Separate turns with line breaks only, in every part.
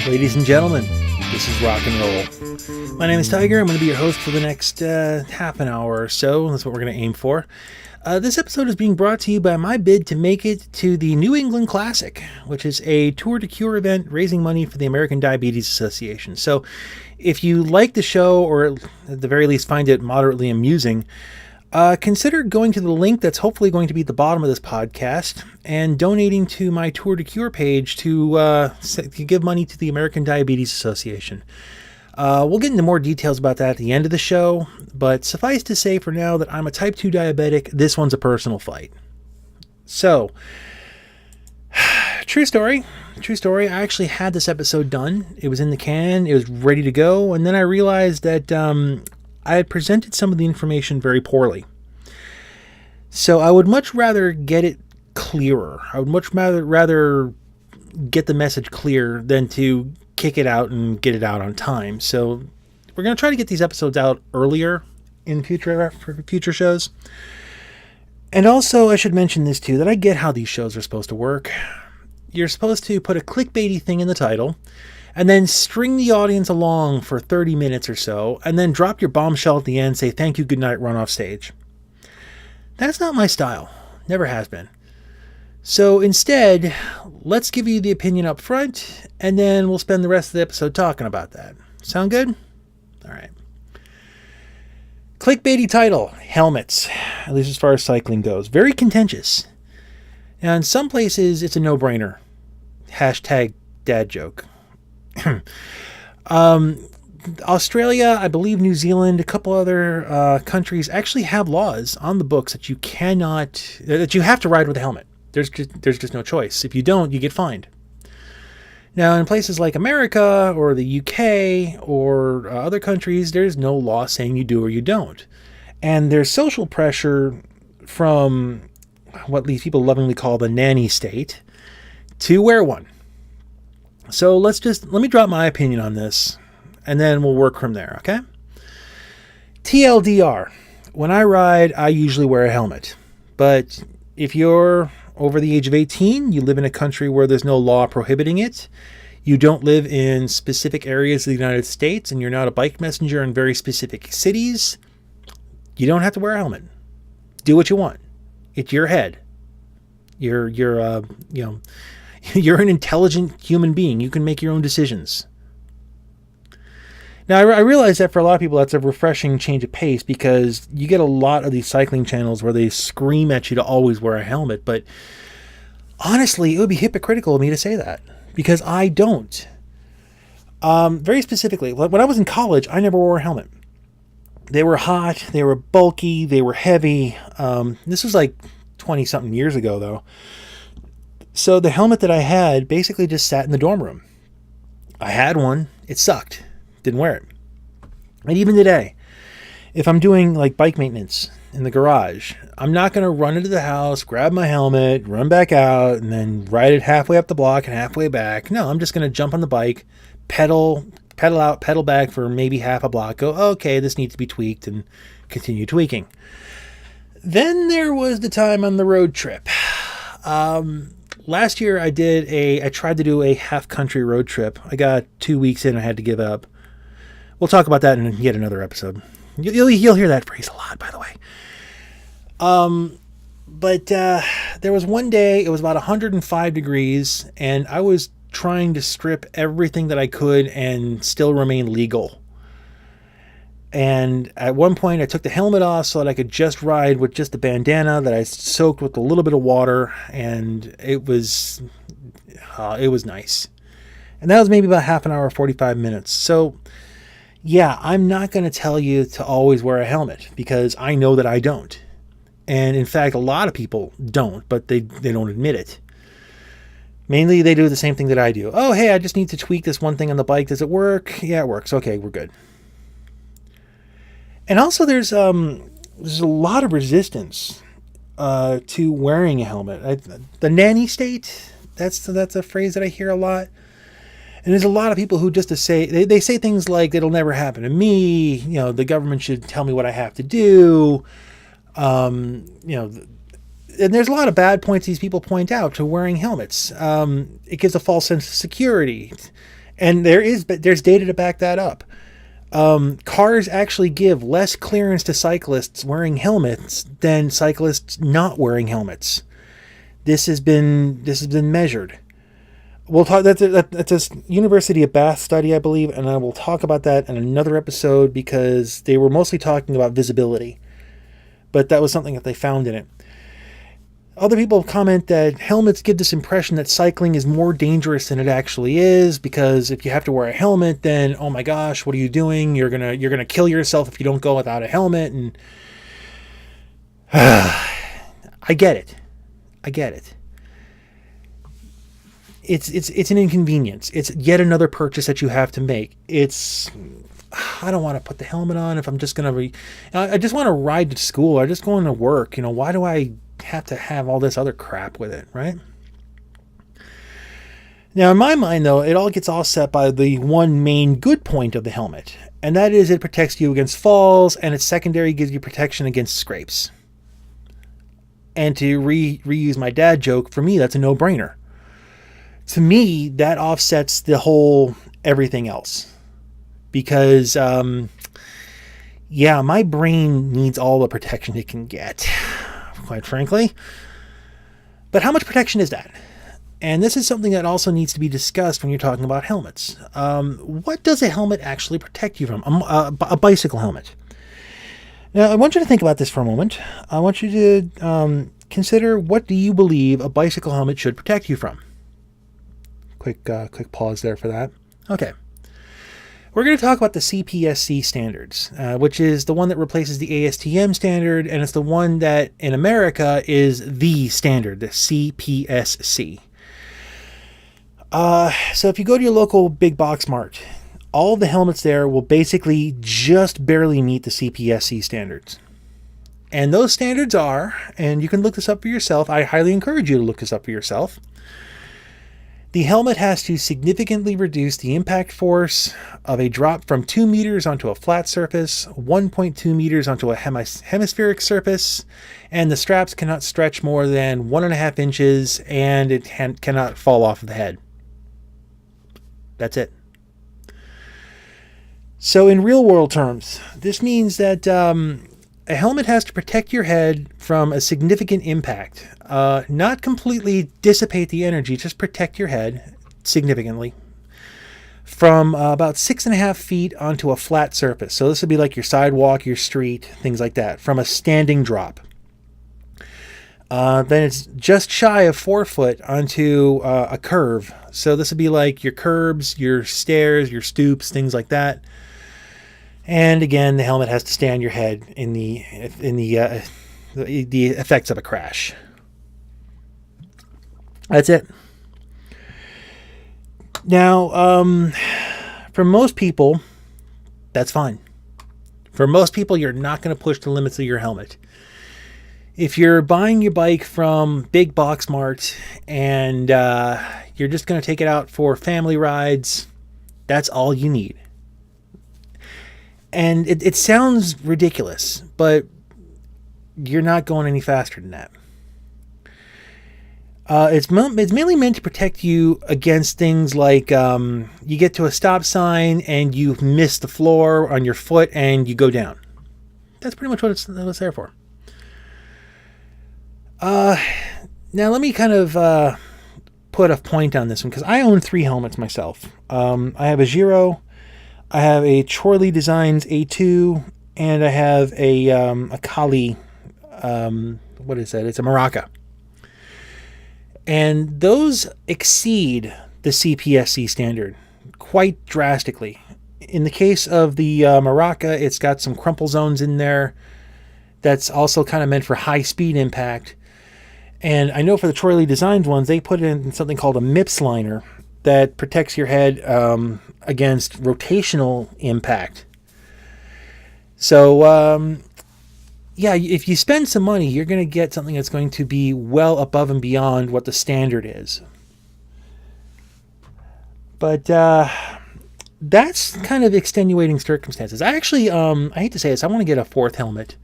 Ladies and gentlemen, this is Rock and Roll. My name is Tyger. I'm going to be your host for the next half an hour or so. That's what we're going to aim for. This episode is being brought to you by my bid to make it to the New England Classic, which is a Tour de Cure event raising money for the American Diabetes Association. So if you like the show, or at the very least find it moderately amusing, consider going to the link that's hopefully going to be at the bottom of this podcast and donating to my Tour de Cure page to give money to the American Diabetes Association. We'll get into more details about that at the end of the show, but suffice to say for now that I'm a type 2 diabetic. This one's a personal fight. So, true story. I actually had this episode done. It was in the can. It was ready to go. And then I realized that I had presented some of the information very poorly. So I would much rather get it clearer. I would much rather get the message clear than to kick it out and get it out on time. So we're going to try to get these episodes out earlier in future shows. And also, I should mention this too, that I get how these shows are supposed to work. You're supposed to put a clickbaity thing in the title, and then string the audience along for 30 minutes or so, and then drop your bombshell at the end, say thank you, good night, run off stage. That's not my style. Never has been. So instead, let's give you the opinion up front, and then we'll spend the rest of the episode talking about that. Sound good? All right. Clickbaity title, helmets, at least as far as cycling goes. Very contentious. Now, in some places, it's a no-brainer. Hashtag dad joke. Australia, I believe New Zealand, a couple other countries actually have laws on the books that you have to ride with a helmet. There's just no choice. If you don't, you get fined. Now, in places like America or the UK or other countries, there's no law saying you do or you don't. And there's social pressure from what these people lovingly call the nanny state to wear one. So let me drop my opinion on this, and then we'll work from there, okay? TLDR, when I ride, I usually wear a helmet. But if you're over the age of 18, you live in a country where there's no law prohibiting it, you don't live in specific areas of the United States, and you're not a bike messenger in very specific cities, you don't have to wear a helmet. Do what you want. It's your head. You're an intelligent human being. You can make your own decisions. Now, I realize that for a lot of people, that's a refreshing change of pace, because you get a lot of these cycling channels where they scream at you to always wear a helmet. But honestly, it would be hypocritical of me to say that, because I don't. Very specifically, when I was in college, I never wore a helmet. They were hot, they were bulky, they were heavy. This was like 20-something years ago, though. So the helmet that I had basically just sat in the dorm room. I had one. It sucked. Didn't wear it. And even today, if I'm doing like bike maintenance in the garage, I'm not going to run into the house, grab my helmet, run back out, and then ride it halfway up the block and halfway back. No, I'm just going to jump on the bike, pedal out, pedal back for maybe half a block, go, okay, this needs to be tweaked, and continue tweaking. Then there was the time on the road trip. Last year I tried to do a half country road trip. I got 2 weeks in, I had to give up. We'll talk about that in yet another episode. You'll hear that phrase a lot, by the way. But there was one day, it was about 105 degrees, and I was trying to strip everything that I could and still remain legal. And at one point, I took the helmet off so that I could just ride with just the bandana that I soaked with a little bit of water, and it was nice. And that was maybe about half an hour, 45 minutes. So, yeah, I'm not going to tell you to always wear a helmet, because I know that I don't. And in fact, a lot of people don't, but they don't admit it. Mainly, they do the same thing that I do. Oh, hey, I just need to tweak this one thing on the bike. Does it work? Yeah, it works. Okay, we're good. And also, there's a lot of resistance to wearing a helmet. The nanny state, that's a phrase that I hear a lot. And there's a lot of people who just to say, they say things like, it'll never happen to me. The government should tell me what I have to do. And there's a lot of bad points these people point out to wearing helmets. It gives a false sense of security. And there's data to back that up. Cars actually give less clearance to cyclists wearing helmets than cyclists not wearing helmets. This has been measured. We'll talk. That's a University of Bath study, I believe, and I will talk about that in another episode because they were mostly talking about visibility, but that was something that they found in it. Other people comment that helmets give this impression that cycling is more dangerous than it actually is, because if you have to wear a helmet, then oh my gosh, what are you doing? You're gonna kill yourself if you don't go without a helmet. And I get it. It's an inconvenience. It's yet another purchase that you have to make. I don't want to put the helmet on if I'm just gonna I just want to ride to school. I just going to work. Why do I have to have all this other crap with it, right? Now, in my mind, though, it all gets offset by the one main good point of the helmet, and that is it protects you against falls, and its secondary gives you protection against scrapes. And to reuse my dad joke, for me, that's a no-brainer. To me, that offsets the whole everything else. Because, my brain needs all the protection it can get, quite frankly. But how much protection is that? And this is something that also needs to be discussed when you're talking about helmets. What does a helmet actually protect you from? A bicycle helmet. Now, I want you to think about this for a moment. I want you to consider, what do you believe a bicycle helmet should protect you from? Quick pause there for that. Okay. We're going to talk about the CPSC standards, which is the one that replaces the ASTM standard, and it's the one that in America is the standard, the CPSC. So if you go to your local big box mart, all of the helmets there will basically just barely meet the CPSC standards. And those standards are, and you can look this up for yourself, I highly encourage you to look this up for yourself. The helmet has to significantly reduce the impact force of a drop from 2 meters onto a flat surface, 1.2 meters onto a hemispheric surface, and the straps cannot stretch more than 1.5 inches, and it cannot fall off of the head. That's it. So in real world terms, this means that a helmet has to protect your head from a significant impact. Not completely dissipate the energy, just protect your head significantly from about 6.5 feet onto a flat surface. So this would be like your sidewalk, your street, things like that, from a standing drop. Then it's just shy of 4 foot onto a curve. So this would be like your curbs, your stairs, your stoops, things like that. And again, the helmet has to stay on your head in the effects of a crash. That's it. Now, for most people, that's fine. For most people, you're not going to push the limits of your helmet. If you're buying your bike from Big Box Mart and you're just going to take it out for family rides, that's all you need. And it sounds ridiculous, but you're not going any faster than that. It's mainly meant to protect you against things like you get to a stop sign and you miss the floor on your foot and you go down. That's pretty much what it's there for. Now let me kind of put a point on this one, because I own 3 helmets myself. I have a Giro, I have a Chorley Designs A2, and I have a Kali, what is that? It's a Maraca. And those exceed the CPSC standard quite drastically. In the case of the Maraca, it's got some crumple zones in there. That's also kind of meant for high speed impact. And I know for the Chorley Designs ones, they put in something called a MIPS liner that protects your head against rotational impact. So, if you spend some money, you're going to get something that's going to be well above and beyond what the standard is. But that's kind of extenuating circumstances. I actually, I hate to say this, I want to get a fourth helmet.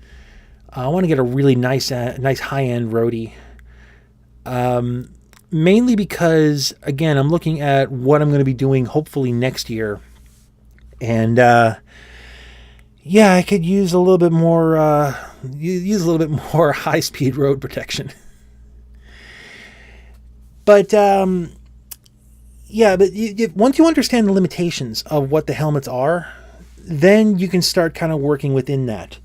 I want to get a really nice high-end roadie. Mainly because, again, I'm looking at what I'm going to be doing hopefully next year. And, yeah, I could use a little bit more, high-speed road protection. But, yeah, but once you understand the limitations of what the helmets are, then you can start kind of working within that.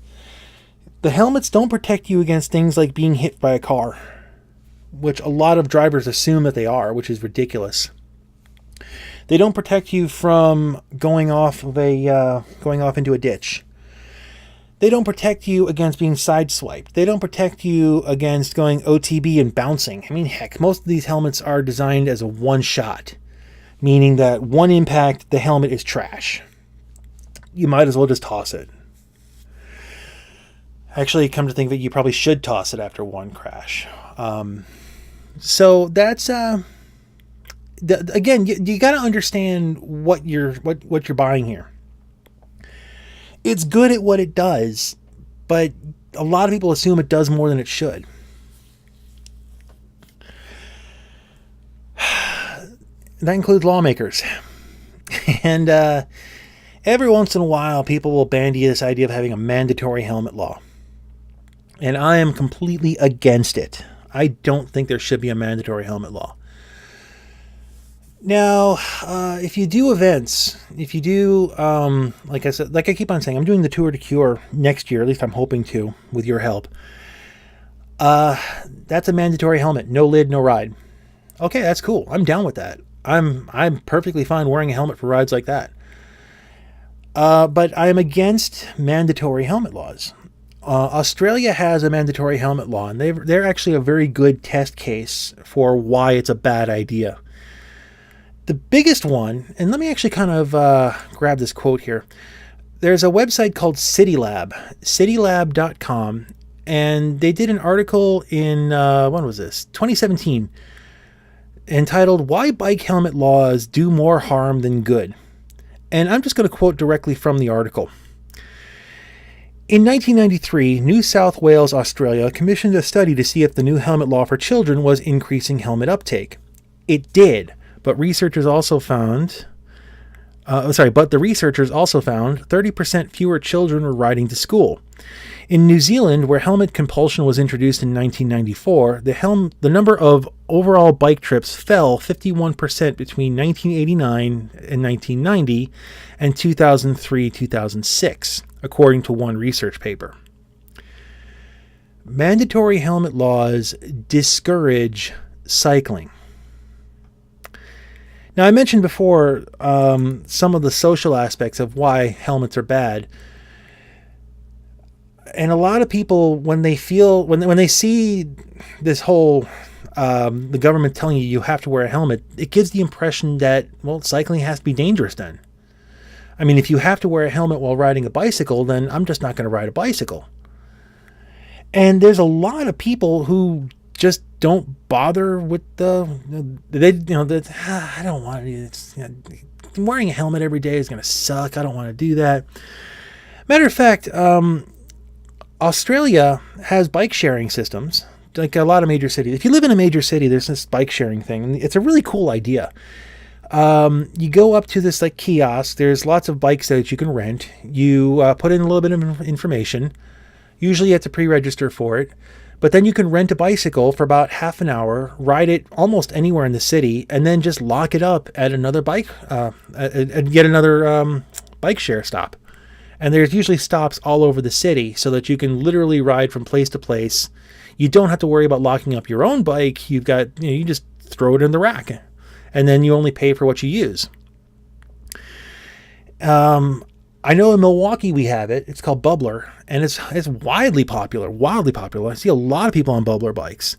The helmets don't protect you against things like being hit by a car, which a lot of drivers assume that they are, which is ridiculous. They don't protect you from going off into a ditch. They don't protect you against being sideswiped. They don't protect you against going OTB and bouncing. I mean, heck, most of these helmets are designed as a one-shot, meaning that one impact, the helmet is trash. You might as well just toss it. Actually, come to think of it, you probably should toss it after one crash. So that's again, you got to understand what you're buying here. It's good at what it does, but a lot of people assume it does more than it should. That includes lawmakers. And every once in a while, people will bandy this idea of having a mandatory helmet law. And I am completely against it. I don't think there should be a mandatory helmet law. Now, if you do events, if you do, like I keep on saying, I'm doing the Tour de Cure next year, at least I'm hoping to, with your help. That's a mandatory helmet. No lid, no ride. Okay, that's cool. I'm down with that. I'm perfectly fine wearing a helmet for rides like that. But I am against mandatory helmet laws. Australia has a mandatory helmet law, and they're actually a very good test case for why it's a bad idea. The biggest one, and let me actually kind of grab this quote here. There's a website called CityLab, citylab.com, and they did an article in, when was this? 2017, entitled, Why Bike Helmet Laws Do More Harm Than Good. And I'm just going to quote directly from the article. In 1993, New South Wales, Australia, commissioned a study to see if the new helmet law for children was increasing helmet uptake. It did, but researchers also found, the researchers also found 30% fewer children were riding to school. In New Zealand, where helmet compulsion was introduced in 1994, the number of overall bike trips fell 51% between 1989 and 1990 and 2003-2006, according to one research paper. Mandatory helmet laws discourage cycling. Now, I mentioned before some of the social aspects of why helmets are bad. And a lot of people, when they see this whole, the government telling you have to wear a helmet, it gives the impression that, well, cycling has to be dangerous then. I mean, if you have to wear a helmet while riding a bicycle, then I'm just not going to ride a bicycle. And there's a lot of people who just don't bother with I don't want to do it. Wearing a helmet every day is going to suck. I don't want to do that. Matter of fact, Australia has bike sharing systems, like a lot of major cities. If you live in a major city, there's this bike sharing thing, and it's a really cool idea. You go up to this like kiosk. There's lots of bikes that you can rent. You put in a little bit of information. Usually you have to pre-register for it. But then you can rent a bicycle for about half an hour, ride it almost anywhere in the city, and then just lock it up at another bike, and get another bike share stop. And there's usually stops all over the city so that you can literally ride from place to place. You don't have to worry about locking up your own bike. You just throw it in the rack, and then you only pay for what you use. I know in Milwaukee we have it. It's called Bubbler, and it's wildly popular. I see a lot of people on Bubbler bikes.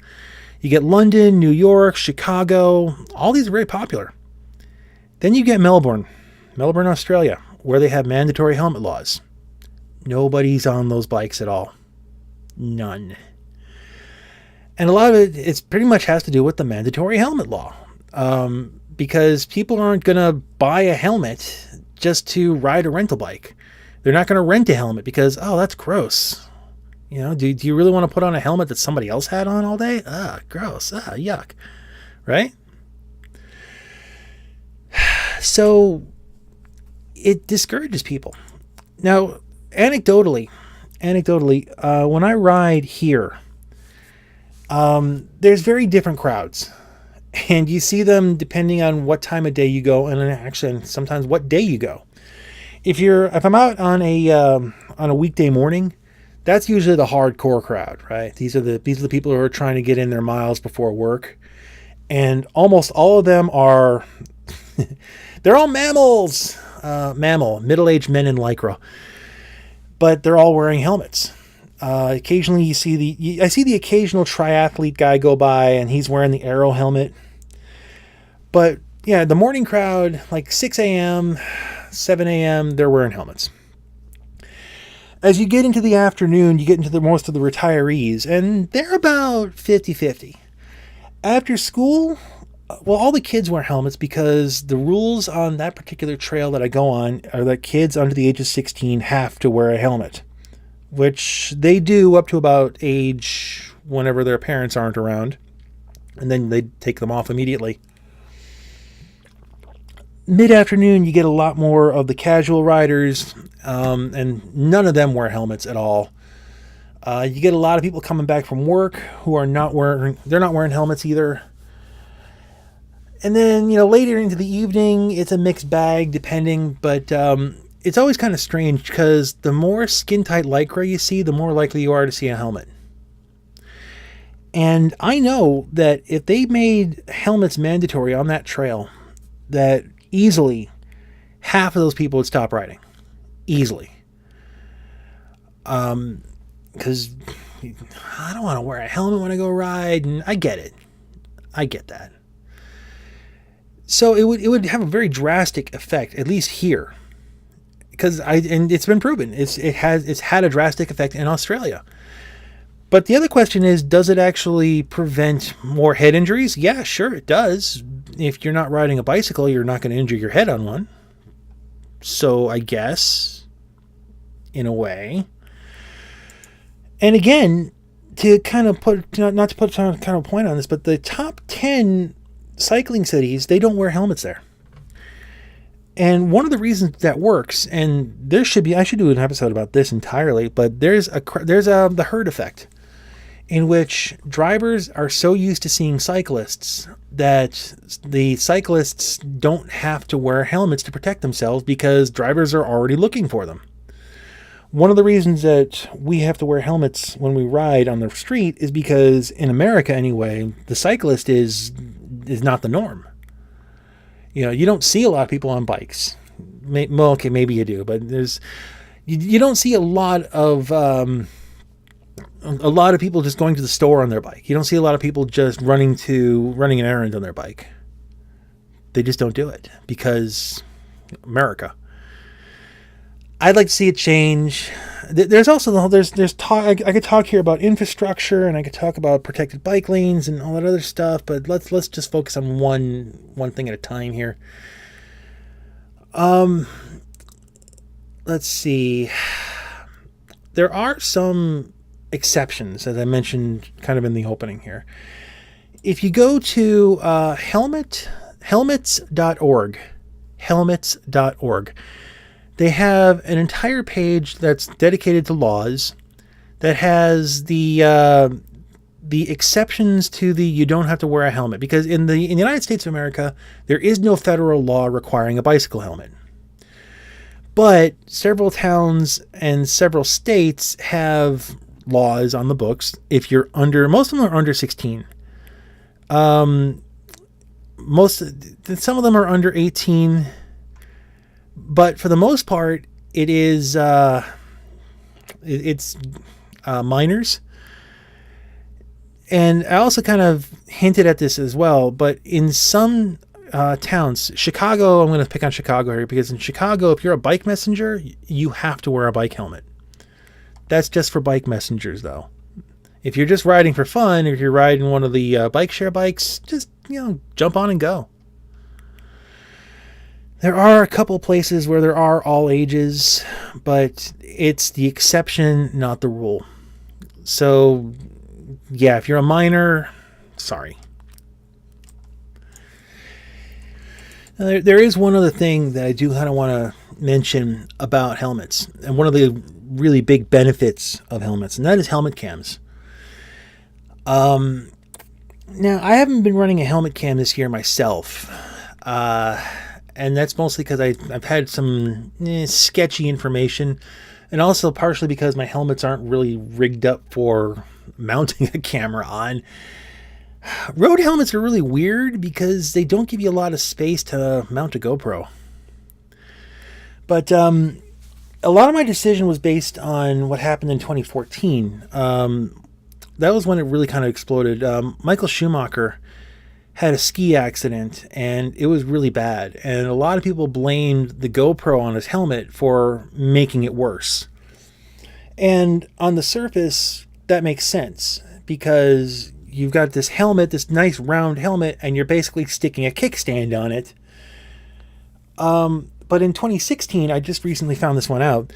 You get London, New York, Chicago. All these are very popular. Then you get Melbourne, Australia, where they have mandatory helmet laws. Nobody's on those bikes at all. None. And a lot of it's pretty much has to do with the mandatory helmet law. because people aren't going to buy a helmet just to ride a rental bike. They're not going to rent a helmet because, oh, that's gross. You know, do you really want to put on a helmet that somebody else had on all day? Gross. Yuck. Right? So it discourages people. Now, anecdotally, when I ride here, there's very different crowds, and you see them depending on what time of day you go, and actually sometimes what day you go. If I'm out on a weekday morning, that's usually the hardcore crowd, right? These are the people who are trying to get in their miles before work, and almost all of them are they're all mammals, middle-aged men in lycra, but they're all wearing helmets. Occasionally I see the occasional triathlete guy go by and he's wearing the Aero helmet. But yeah, the morning crowd, like 6 a.m., 7 a.m., they're wearing helmets. As you get into the afternoon, you get into most of the retirees, and they're about 50-50. After school, well, all the kids wear helmets because the rules on that particular trail that I go on are that kids under the age of 16 have to wear a helmet, which they do up to about age whenever their parents aren't around, and then they take them off immediately. Mid-afternoon, you get a lot more of the casual riders, and none of them wear helmets at all. You get a lot of people coming back from work who are not wearing helmets either. And then, later into the evening, it's a mixed bag depending, but it's always kind of strange because the more skin-tight lycra you see, the more likely you are to see a helmet. And I know that if they made helmets mandatory on that trail, that easily half of those people would stop riding. Easily. Because I don't want to wear a helmet when I go ride, and I get it. I get that. So it would have a very drastic effect, at least here. And it's been proven. It's had a drastic effect in Australia. But the other question is, does it actually prevent more head injuries? Yeah, sure it does. If you're not riding a bicycle, you're not going to injure your head on one. So I guess, in a way. And again, to kind of put, not to put some kind of point on this, but the top 10 cycling cities, they don't wear helmets there. And one of the reasons that works, and I should do an episode about this entirely, but there's the herd effect, in which drivers are so used to seeing cyclists that the cyclists don't have to wear helmets to protect themselves because drivers are already looking for them. One of the reasons that we have to wear helmets when we ride on the street is because in America anyway, the cyclist is not the norm. You don't see a lot of people on bikes. Well, okay, maybe you do, but you don't see a lot of people just going to the store on their bike. You don't see a lot of people just running an errand on their bike. They just don't do it because America. I'd like to see it change. There's also there's talk. I could talk here about infrastructure, and I could talk about protected bike lanes and all that other stuff. But let's just focus on one thing at a time here. Let's see. There are some exceptions, as I mentioned, kind of in the opening here. If you go to helmets.org, they have an entire page that's dedicated to laws that has the exceptions to the you don't have to wear a helmet, because in the United States of America there is no federal law requiring a bicycle helmet. But several towns and several states have laws on the books. If you're most of them are under 16. Some of them are under 18. But for the most part, it is it's minors. And I also kind of hinted at this as well, but in some towns, Chicago, I'm going to pick on Chicago here, because in Chicago, if you're a bike messenger, you have to wear a bike helmet. That's just for bike messengers, though. If you're just riding for fun, if you're riding one of the bike share bikes, just, jump on and go. There are a couple places where there are all ages, but it's the exception, not the rule. So, yeah, if you're a minor, sorry. Now, there is one other thing that I do kind of want to mention about helmets, and one of the really big benefits of helmets, and that is helmet cams. Now, I haven't been running a helmet cam this year myself, and that's mostly because I've had some sketchy information, and also partially because my helmets aren't really rigged up for mounting a camera on. Road helmets are really weird because they don't give you a lot of space to mount a GoPro. But a lot of my decision was based on what happened in 2014. That was when it really kind of exploded. Michael Schumacher had a ski accident, and it was really bad. And a lot of people blamed the GoPro on his helmet for making it worse. And on the surface, that makes sense, because you've got this helmet, this nice round helmet, and you're basically sticking a kickstand on it. But in 2016, I just recently found this one out.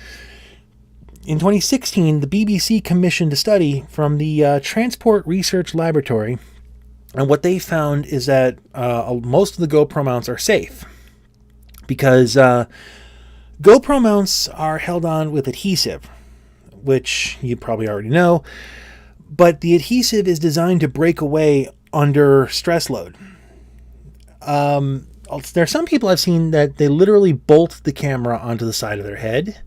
In 2016, the BBC commissioned a study from the Transport Research Laboratory, and what they found is that most of the GoPro mounts are safe, because GoPro mounts are held on with adhesive, which you probably already know, but the adhesive is designed to break away under stress load. There are some people I've seen that they literally bolt the camera onto the side of their head.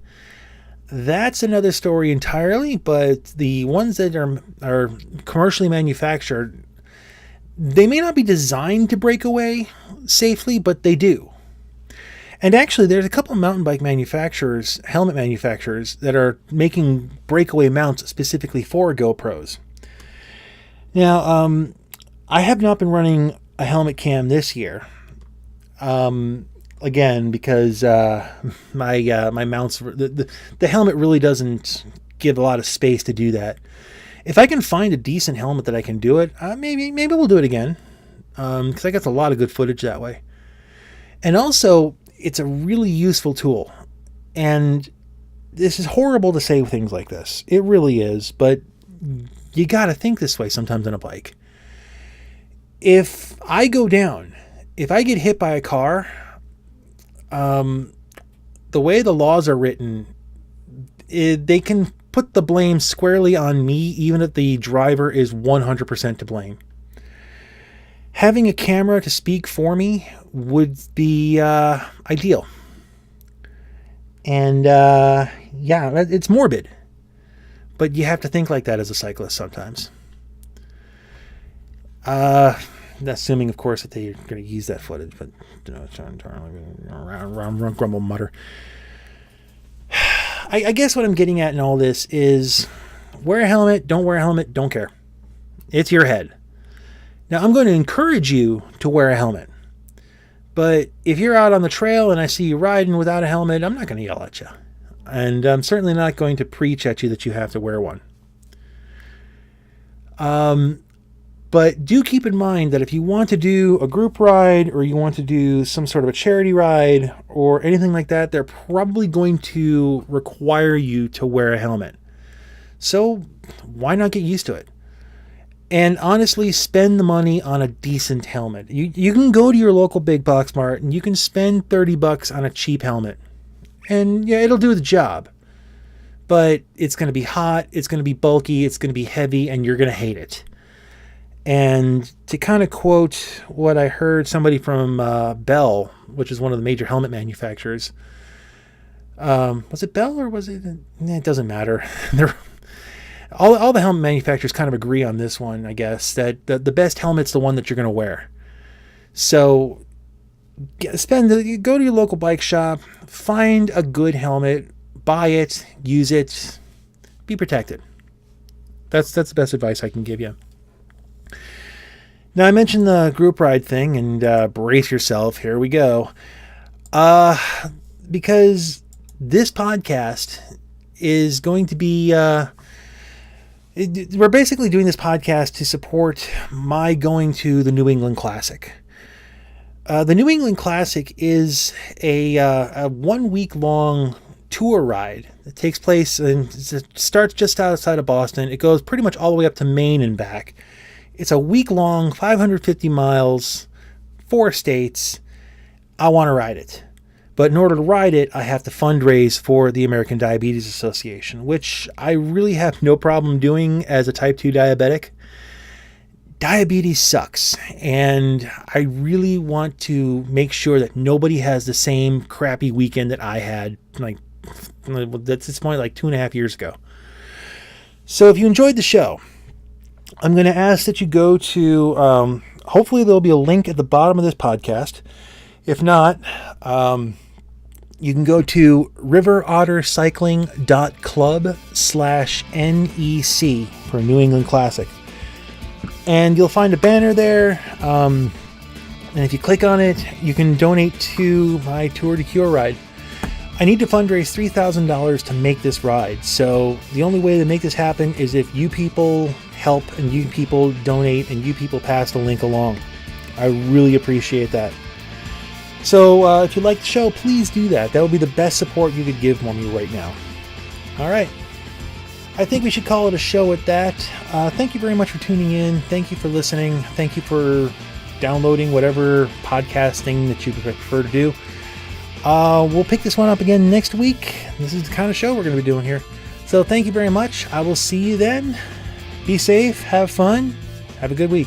That's another story entirely, but the ones that are commercially manufactured, they may not be designed to break away safely, but they do. And actually, there's a couple of mountain bike manufacturers, helmet manufacturers, that are making breakaway mounts specifically for GoPros. Now, I have not been running a helmet cam this year. Again, because my mounts, the helmet really doesn't give a lot of space to do that. If I can find a decent helmet that I can do it, maybe we'll do it again, because I got a lot of good footage that way. And also, it's a really useful tool. And this is horrible to say things like this. It really is, but you got to think this way sometimes on a bike. If I go down, if I get hit by a car, the way the laws are written, they can put the blame squarely on me, even if the driver is 100% to blame. Having a camera to speak for me would be ideal. And yeah, it's morbid, but you have to think like that as a cyclist sometimes. Assuming, of course, that they're going to use that footage, but grumble, mutter. I guess what I'm getting at in all this is, wear a helmet, don't wear a helmet, don't care. It's your head. Now, I'm going to encourage you to wear a helmet, but if you're out on the trail and I see you riding without a helmet, I'm not going to yell at you, and I'm certainly not going to preach at you that you have to wear one. But do keep in mind that if you want to do a group ride, or you want to do some sort of a charity ride or anything like that, they're probably going to require you to wear a helmet. So why not get used to it? And honestly, spend the money on a decent helmet. You can go to your local big box mart and you can spend $30 on a cheap helmet. And yeah, it'll do the job. But it's going to be hot, it's going to be bulky, it's going to be heavy, and you're going to hate it. And to kind of quote what I heard somebody from Bell, which is one of the major helmet manufacturers. Was it Bell or was it? It doesn't matter. All the helmet manufacturers kind of agree on this one, I guess, that the best helmet's the one that you're going to wear. So go to your local bike shop, find a good helmet, buy it, use it, be protected. That's the best advice I can give you. Now, I mentioned the group ride thing, and brace yourself. Here we go. Because this podcast is going to be... we're basically doing this podcast to support my going to the New England Classic. The New England Classic is a 1 week long tour ride that takes place and it starts just outside of Boston. It goes pretty much all the way up to Maine and back. It's a week long, 550 miles, 4 states. I want to ride it. But in order to ride it, I have to fundraise for the American Diabetes Association, which I really have no problem doing as a type 2 diabetic. Diabetes sucks, and I really want to make sure that nobody has the same crappy weekend that I had, at this point, like 2.5 years ago. So if you enjoyed the show, I'm going to ask that you go to, hopefully there'll be a link at the bottom of this podcast. If not, you can go to riverottercycling.club/NEC for New England Classic. And you'll find a banner there. And if you click on it, you can donate to my Tour de Cure ride. I need to fundraise $3,000 to make this ride. So the only way to make this happen is if you people help and you people donate and you people pass the link along. I really appreciate that. So if you like the show, please do that. That would be the best support you could give me right now. All right. I think we should call it a show at that. Thank you very much for tuning in. Thank you for listening. Thank you for downloading whatever podcasting that you prefer to do. We'll pick this one up again next week. This is the kind of show we're going to be doing here. So thank you very much. I will see you then. Be safe. Have fun. Have a good week.